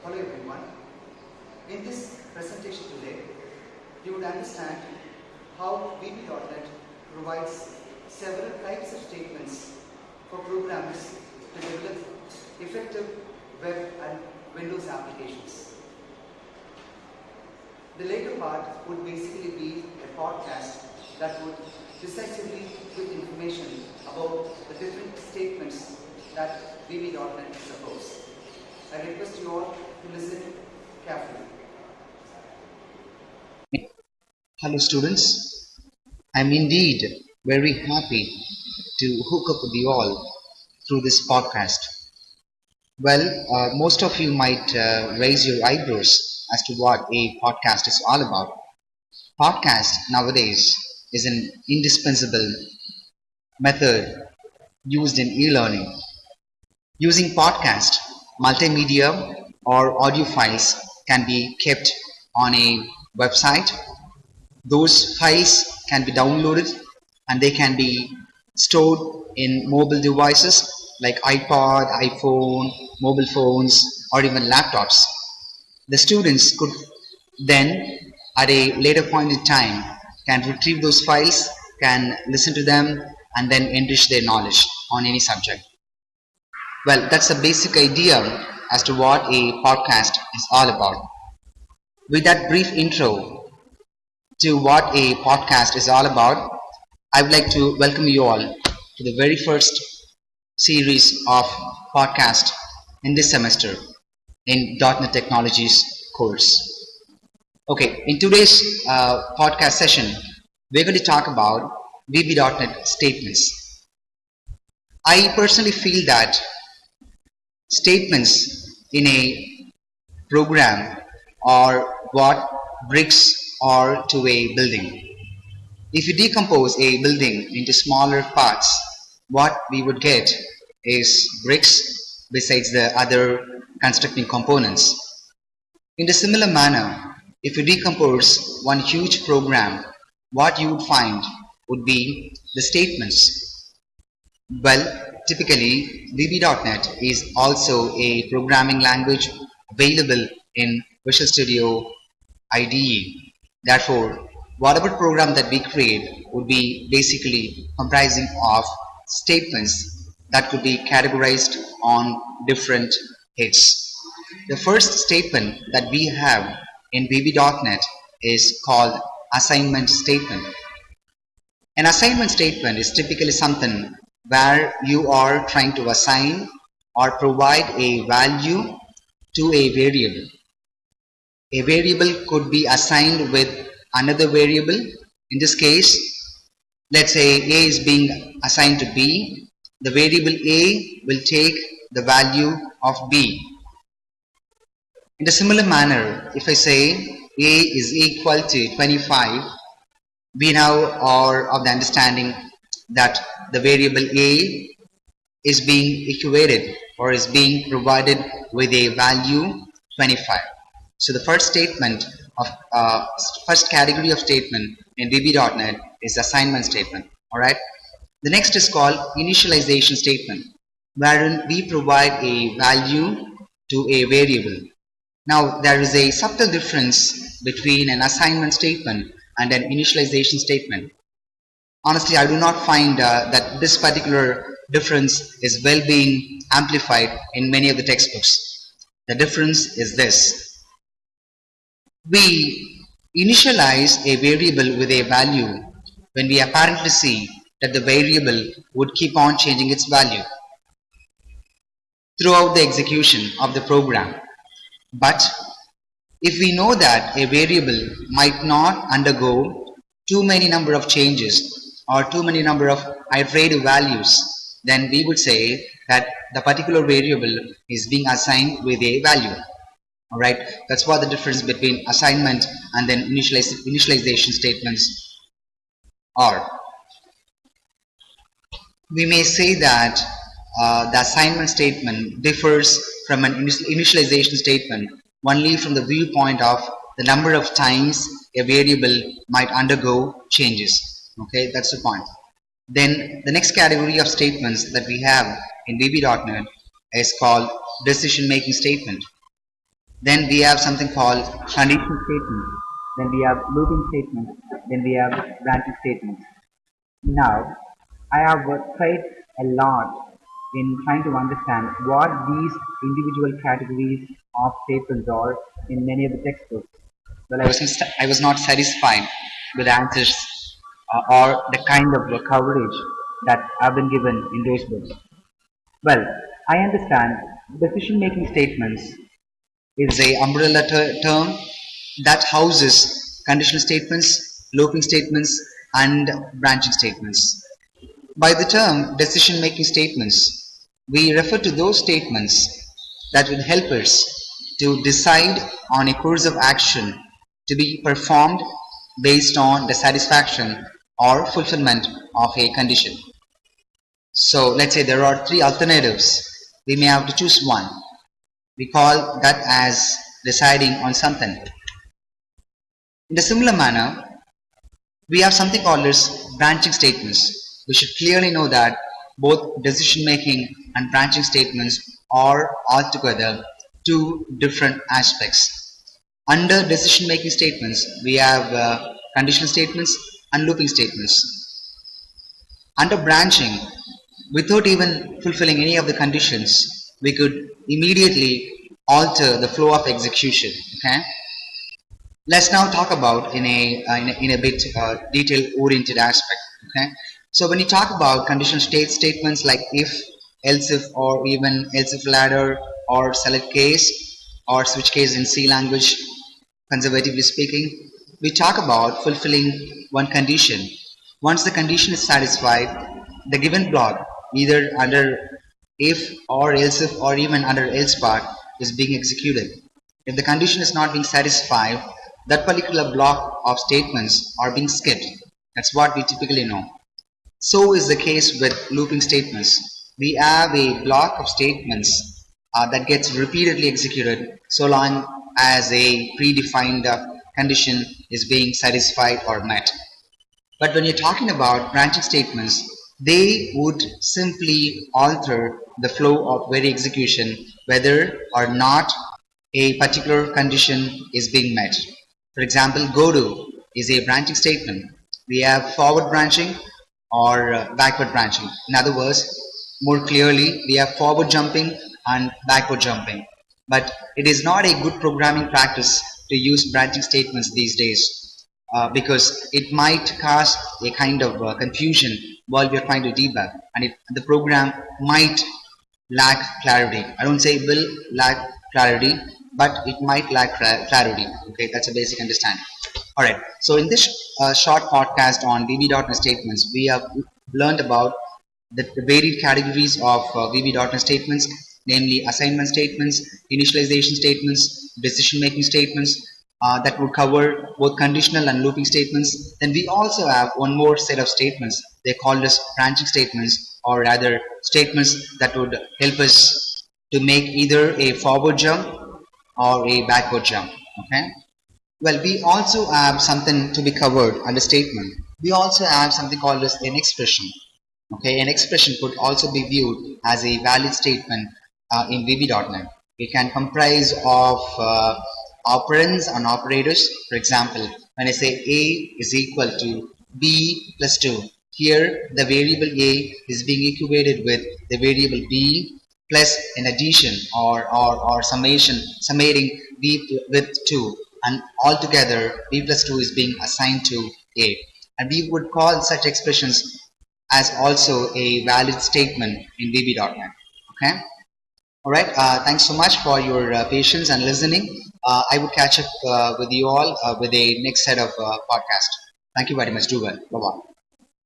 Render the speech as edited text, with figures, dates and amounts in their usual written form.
Hello everyone. In this presentation today, you would understand how VB.NET provides several types of statements for programmers to develop effective web and Windows applications. The later part would basically be a podcast that would decisively give information about the different statements that VB.NET supports. I request you all to listen carefully. Hello students, I'm indeed very happy to hook up with you all through this podcast. Well, most of you might raise your eyebrows as to what a podcast is all about. Podcast nowadays is an indispensable method used in e-learning. Using podcast, multimedia or audio files can be kept on a website. Those files can be downloaded and they can be stored in mobile devices like iPod, iPhone, mobile phones or even laptops. The students could then at a later point in time can retrieve those files, can listen to them and then enrich their knowledge on any subject. Well, that's a basic idea as to what a podcast is all about. With that brief intro to what a podcast is all about, I would like to welcome you all to the very first series of podcast in this semester in .NET Technologies course. Okay, in today's podcast session, we're going to talk about VB.NET statements. I personally feel that statements in a program are what bricks are to a building. If you decompose a building into smaller parts, what we would get is bricks besides the other constructing components. In a similar manner, if you decompose one huge program, what you would find would be the statements. Well, typically VB.NET is also a programming language available in Visual Studio IDE. Therefore, whatever program that we create would be basically comprising of statements that could be categorized on different heads. The first statement that we have in VB.NET is called assignment statement. An assignment statement is typically something where you are trying to assign or provide a value to a variable. A variable could be assigned with another variable. In this case, let's say A is being assigned to B. The variable A will take the value of B. In a similar manner, if I say A is equal to 25, we now are of the understanding that the variable A is being equated or is being provided with a value 25. So the first statement of first category of statement in VB.NET is assignment statement. Alright. The next is called initialization statement, wherein we provide a value to a variable. Now there is a subtle difference between an assignment statement and an initialization statement. Honestly, I do not find that this particular difference is well being amplified in many of the textbooks. The difference is this. We initialize a variable with a value when we apparently see that the variable would keep on changing its value throughout the execution of the program. But if we know that a variable might not undergo too many number of changes or too many number of iterative values, then we would say that the particular variable is being assigned with a value. Alright, that's what the difference between assignment and then initialization statements are. We may say that the assignment statement differs from an initialization statement only from the viewpoint of the number of times a variable might undergo changes. Okay, that's the point. Then the next category of statements that we have in VB.NET is called decision making statement. Then we have something called conditional statements. Then we have looping statements. Then we have branching statements. Now, I have tried a lot in trying to understand what these individual categories of statements are in many of the textbooks. Well, I was not satisfied with the answers or the kind of coverage that have been given in those books. Well, I understand decision-making statements is a umbrella term that houses conditional statements, looping statements, and branching statements. By the term decision-making statements, we refer to those statements that will help us to decide on a course of action to be performed based on the satisfaction or fulfillment of a condition. So let's say there are three alternatives. We may have to choose one. We call that as deciding on something. In a similar manner, we have something called as branching statements. We should clearly know that both decision making and branching statements are altogether two different aspects. Under decision making statements, we have conditional statements and looping statements. Under branching, without even fulfilling any of the conditions, we could immediately alter the flow of execution. Okay. Let's now talk about in a bit detail oriented aspect. Okay. So when you talk about conditional statements like if, else if, or even else if ladder or select case or switch case in C language, conservatively speaking, we talk about fulfilling one condition. Once the condition is satisfied, the given block, either under if or else if or even under else part, is being executed. If the condition is not being satisfied, that particular block of statements are being skipped. That's what we typically know. So is the case with looping statements. We have a block of statements that gets repeatedly executed so long as a predefined condition is being satisfied or met. But when you're talking about branching statements, they would simply alter the flow of very execution whether or not a particular condition is being met. For example, go to is a branching statement. We have forward branching or backward branching. In other words, more clearly, we have forward jumping and backward jumping. But it is not a good programming practice to use branching statements these days because it might cause a kind of confusion while we are trying to debug, and the program might lack clarity. I don't say it will lack clarity, but it might lack clarity. Okay, that's a basic understanding. Alright, so in this short podcast on VB.NET statements, we have learned about the varied categories of VB.NET statements, namely assignment statements, initialization statements, decision making statements, that would cover both conditional and looping statements. Then we also have one more set of statements. They're called as branching statements, or rather statements that would help us to make either a forward jump or a backward jump. Okay. Well, we also have something to be covered under statement. We also have something called as an expression. Okay, an expression could also be viewed as a valid statement in VB.NET. It can comprise of operands and operators. For example, when I say A is equal to B plus 2, here the variable A is being equated with the variable B plus an addition or summating B with 2, and altogether B plus 2 is being assigned to A. And we would call such expressions as also a valid statement in VB.NET. Okay. Alright, thanks so much for your patience and listening. I would catch up with you all with a next set of podcast. Thank you very much. Do well. Bye-bye.